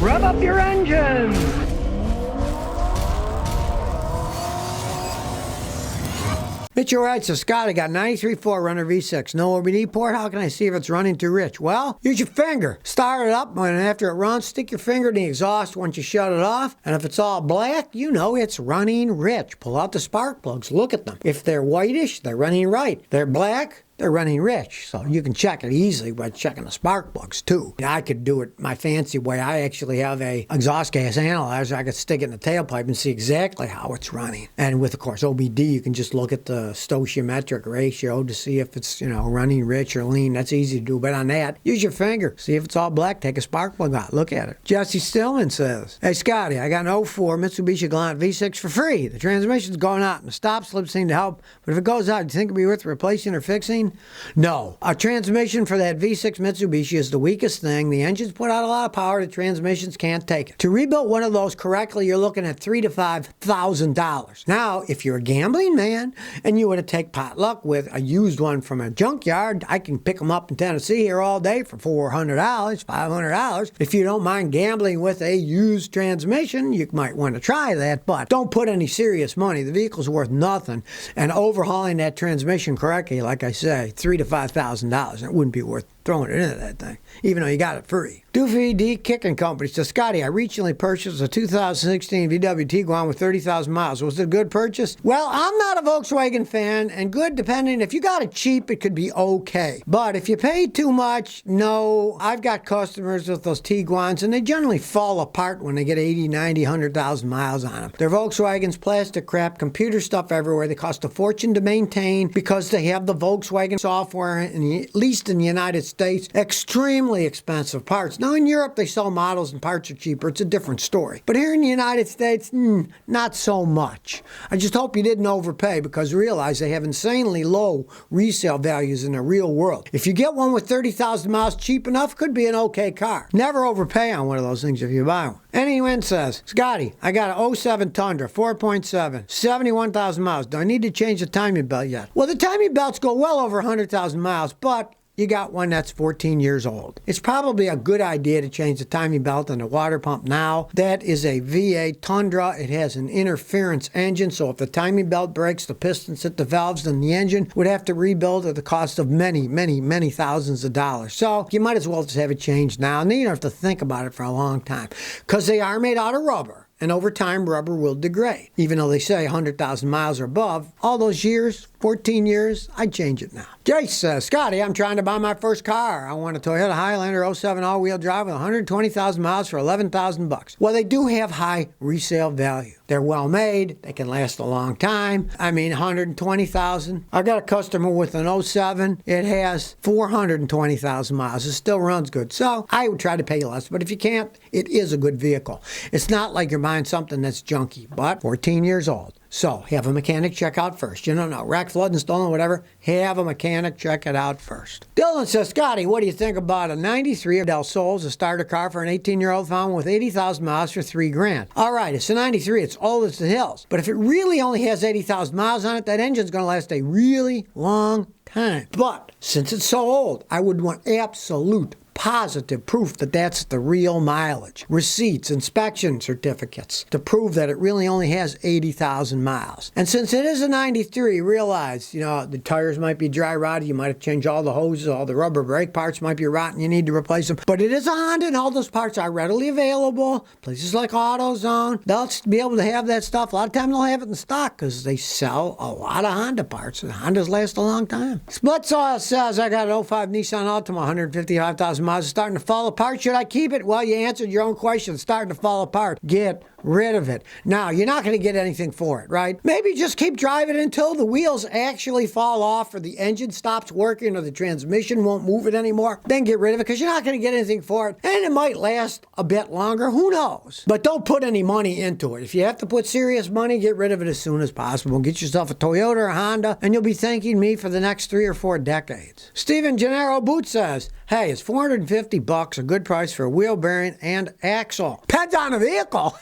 Rev up your engines! Mitchell writes, so Scott, I got 93 4Runner V6, no OBD port. How can I see if it's running too rich? Well, use your finger. Start it up, and after it runs, stick your finger in the exhaust once you shut it off. And if it's all black, you know it's running rich. Pull out the spark plugs, look at them. If they're whitish, they're running right. They're black, they're running rich. So you can check it easily by checking the spark plugs too. I could do it my fancy way. I actually have a exhaust gas analyzer. I could stick it in the tailpipe and see exactly how it's running. And with, of course, OBD, you can just look at the stoichiometric ratio to see if it's, running rich or lean. That's easy to do. But on that, use your finger. See if it's all black. Take a spark plug out. Look at it. Jesse Stillman says, hey, Scotty, I got an 04 Mitsubishi Galant V6 for free. The transmission's going out and the stop slips seem to help. But if it goes out, do you think it'd be worth replacing or fixing? No. A transmission for that V6 Mitsubishi is the weakest thing. The engines put out a lot of power. The transmissions can't take it. To rebuild one of those correctly, you're looking at $3,000 to $5,000. Now, if you're a gambling man and you want to take pot luck with a used one from a junkyard, I can pick them up in Tennessee here all day for $400, $500. If you don't mind gambling with a used transmission, you might want to try that, but don't put any serious money. The vehicle's worth nothing, and overhauling that transmission correctly, like I say, $3,000 to $5,000. It wouldn't be worth throwing it into that thing, even though you got it free. Doofy D Kicking Company says, Scotty, I recently purchased a 2016 VW Tiguan with 30,000 miles. Was it a good purchase? Well, I'm not a Volkswagen fan, and good depending. If you got it cheap, it could be okay. But if you paid too much, no. I've got customers with those Tiguans, and they generally fall apart when they get 80, 90, 100,000 miles on them. They're Volkswagen's plastic crap, computer stuff everywhere. They cost a fortune to maintain because they have the Volkswagen software, at least in the United States, extremely expensive parts. Now in Europe they sell models and parts are cheaper. It's a different story. But here in the United States, not so much. I just hope you didn't overpay, because realize they have insanely low resale values in the real world. If you get one with 30,000 miles cheap enough, could be an okay car. Never overpay on one of those things if you buy one. Anyone says, Scotty, I got an 07 Tundra, 4.7, 71,000 miles. Do I need to change the timing belt yet? Well, the timing belts go well over 100,000 miles, but you got one that's 14 years old. It's probably a good idea to change the timing belt on the water pump now. That is a V8 Tundra. It has an interference engine, so if the timing belt breaks, the pistons hit the valves, then the engine would have to rebuild at the cost of many, many, many thousands of dollars. So you might as well just have it changed now, and then you don't have to think about it for a long time, because they are made out of rubber. And over time, rubber will degrade. Even though they say 100,000 miles or above, all those years, 14 years, I'd change it now. Jace says, Scotty, I'm trying to buy my first car. I want a Toyota Highlander 07 all-wheel drive with 120,000 miles for $11,000. Well, they do have high resale value. They're well made. They can last a long time. I mean, 120,000. I got a customer with an 07. It has 420,000 miles. It still runs good. So I would try to pay less. But if you can't, it is a good vehicle. It's not like you're buying something that's junky, but 14 years old. So have a mechanic check out first. You don't know, wreck, flood, and stolen, whatever. Have a mechanic check it out first. Dylan says, Scotty, what do you think about a 93 Del Sol's, a starter car for an 18-year-old found with 80,000 miles for $3,000? All right, it's a 93. It's old as the hills. But if it really only has 80,000 miles on it, that engine's going to last a really long time. But since it's so old, I would want absolute positive proof that that's the real mileage. Receipts, inspection certificates to prove that it really only has 80,000 miles. And since it is a 93, realize, the tires might be dry rotted. You might have changed all the hoses, all the rubber brake parts might be rotten. You need to replace them. But it is a Honda, and all those parts are readily available. Places like AutoZone, they'll be able to have that stuff. A lot of times they'll have it in stock because they sell a lot of Honda parts. And Hondas last a long time. Split Soil says, I got an 05 Nissan Altima, 155,000 miles. It's starting to fall apart. Should I keep it? Well, you answered your own question. It's starting to fall apart. Get rid of it. Now, you're not going to get anything for it, right? Maybe just keep driving until the wheels actually fall off or the engine stops working or the transmission won't move it anymore. Then get rid of it, because you're not going to get anything for it. And it might last a bit longer. Who knows? But don't put any money into it. If you have to put serious money, get rid of it as soon as possible. Get yourself a Toyota or a Honda, and you'll be thanking me for the next 3 or 4 decades. Steven Gennaro Boot says, Hey, is $450 a good price for a wheel bearing and axle? Depends on the vehicle.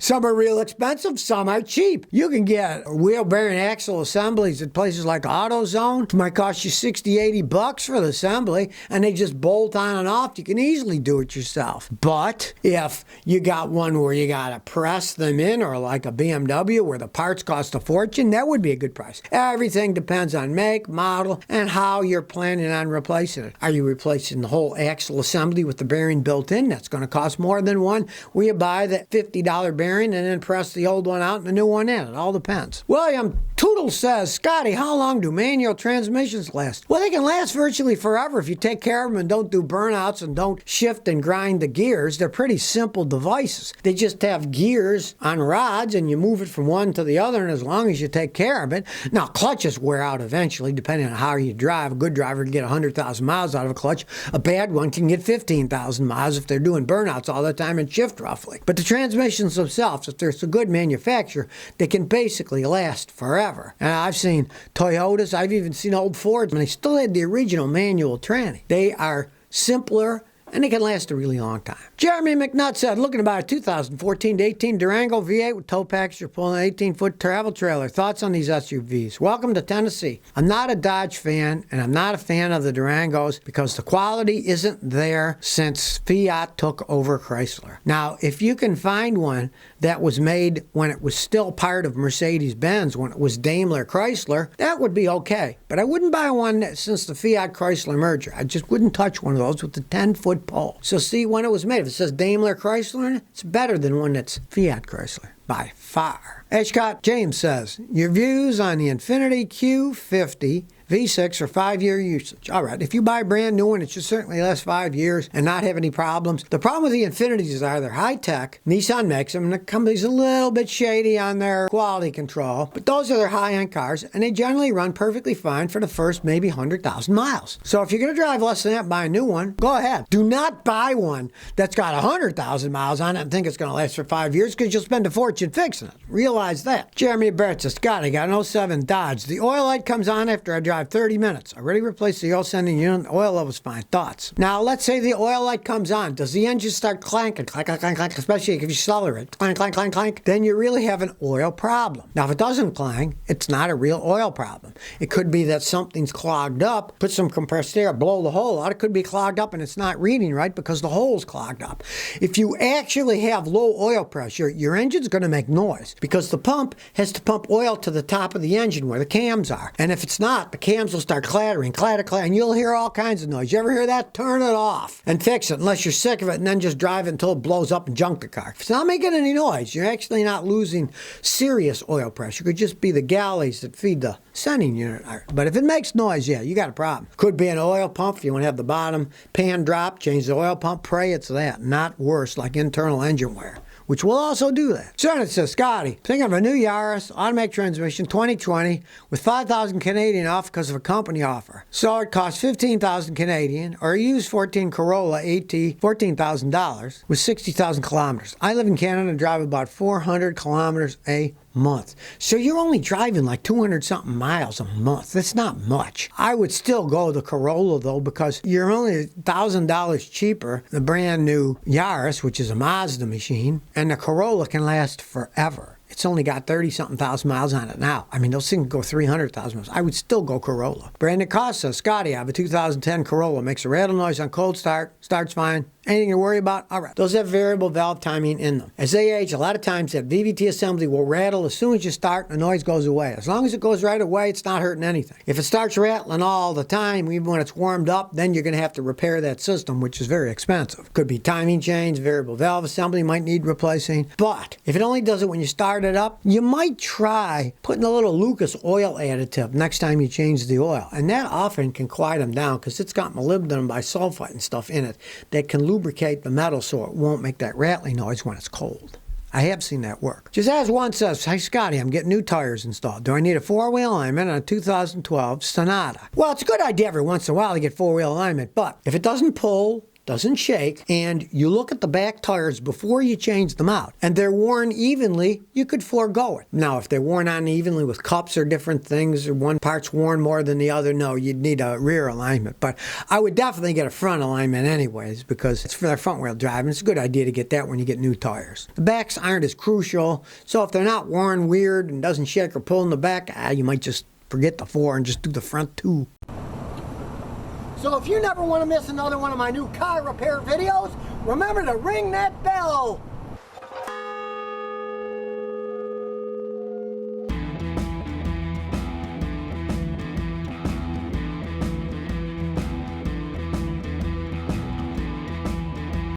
Some are real expensive, some are cheap. You can get wheel bearing axle assemblies at places like AutoZone. It might cost you $60-80 for the assembly, and they just bolt on and off. You can easily do it yourself. But if you got one where you gotta press them in, or like a BMW where the parts cost a fortune, that would be a good price. Everything depends on make, model, and how you're planning on replacing it. Are you replacing the whole axle assembly with the bearing built in? That's going to cost more than one where you buy that $50 bearing and then press the old one out and the new one in. It all depends. William Toodle says, Scotty, how long do manual transmissions last? Well, they can last virtually forever if you take care of them and don't do burnouts and don't shift and grind the gears. They're pretty simple devices. They just have gears on rods and you move it from one to the other, and as long as you take care of it. Now, clutches wear out eventually, depending on how you drive. A good driver can get 100,000 miles out of a clutch. A bad one can get 15,000 miles if they're doing burnouts all the time and shift roughly. But the transmissions themselves, if there's a good manufacturer, they can basically last forever. And I've seen Toyotas, I've even seen old Fords, and they still had the original manual tranny. They are simpler, and they can last a really long time. Jeremy McNutt said, looking about a 2014 to 18 Durango V8 with tow package or pulling an 18-foot travel trailer. Thoughts on these SUVs? Welcome to Tennessee. I'm not a Dodge fan, and I'm not a fan of the Durangos because the quality isn't there since Fiat took over Chrysler. Now, if you can find one that was made when it was still part of Mercedes-Benz, when it was Daimler Chrysler, that would be okay. But I wouldn't buy one since the Fiat Chrysler merger. I just wouldn't touch one of those with the 10-foot pole. So see when it was made. If it says Daimler Chrysler, it's better than one that's Fiat Chrysler by far. Edgecott James says, your views on the Infiniti Q50 V6 or 5-year usage. All right, if you buy a brand new one, it should certainly last 5 years and not have any problems. The problem with the Infinitis are they're high-tech. Nissan makes them, and the company's a little bit shady on their quality control. But those are their high-end cars, and they generally run perfectly fine for the first maybe 100,000 miles. So if you're going to drive less than that, buy a new one, go ahead. Do not buy one that's got 100,000 miles on it and think it's going to last for 5 years because you'll spend a fortune fixing it. Realize that. Jeremy Barrett says, Scott, I got an '07 Dodge. The oil light comes on after I drive 30 minutes. I already replaced the oil sending unit. The oil level's fine. Thoughts? Now, let's say the oil light comes on. Does the engine start clanking? Clank, clank, clank, clank, especially if you accelerate. Clank, clank, clank, clank. Then you really have an oil problem. Now, if it doesn't clank, it's not a real oil problem. It could be that something's clogged up. Put some compressed air, blow the hole out. It could be clogged up and it's not reading right because the hole's clogged up. If you actually have low oil pressure, your engine's going to make noise because the pump has to pump oil to the top of the engine where the cams are. And if it's not, the cams will start clattering, clatter, clatter, and you'll hear all kinds of noise. You ever hear that? Turn it off and fix it unless you're sick of it and then just drive it until it blows up and junk the car. If it's not making any noise, you're actually not losing serious oil pressure. It could just be the galleys that feed the sending unit. But if it makes noise, yeah, you got a problem. Could be an oil pump. If you want to have the bottom pan drop, change the oil pump, pray it's that, not worse like internal engine wear, which will also do that. So it says, Scotty, thinking of a new Yaris, automatic transmission, 2020, with 5,000 Canadian off because of a company offer. So it costs 15,000 Canadian, or a used 14 Corolla AT, $14,000, with 60,000 kilometers. I live in Canada and drive about 400 kilometers a month. So you're only driving like 200 something miles a month. That's not much. I would still go the Corolla though, because you're only $1,000 cheaper the brand new Yaris, which is a Mazda machine, and the Corolla can last forever. It's only got 30-something thousand miles on it now. I mean, those things go 300,000 miles. I would still go Corolla. Brandon Costa, Scotty, I have a 2010 Corolla. Makes a rattle noise on cold start. Starts fine. Anything to worry about? All right. Those have variable valve timing in them. As they age, a lot of times that VVT assembly will rattle as soon as you start and the noise goes away. As long as it goes right away, it's not hurting anything. If it starts rattling all the time, even when it's warmed up, then you're going to have to repair that system, which is very expensive. Could be timing change, variable valve assembly might need replacing. But if it only does it when you start it up, you might try putting a little Lucas oil additive next time you change the oil. And that often can quiet them down because it's got molybdenum bisulfite and stuff in it that can lubricate the metal so it won't make that rattling noise when it's cold. I have seen that work. Just as one says, hey Scotty, I'm getting new tires installed. Do I need a four-wheel alignment on a 2012 Sonata? Well, it's a good idea every once in a while to get four-wheel alignment, but if it doesn't pull, doesn't shake, and you look at the back tires before you change them out, and they're worn evenly, you could forego it. Now, if they're worn unevenly with cups or different things, or one part's worn more than the other, no, you'd need a rear alignment. But I would definitely get a front alignment anyways, because it's for their front wheel drive, and it's a good idea to get that when you get new tires. The backs aren't as crucial, so if they're not worn weird and doesn't shake or pull in the back, you might just forget the 4 and just do the front 2. So if you never want to miss another one of my new car repair videos, remember to ring that bell.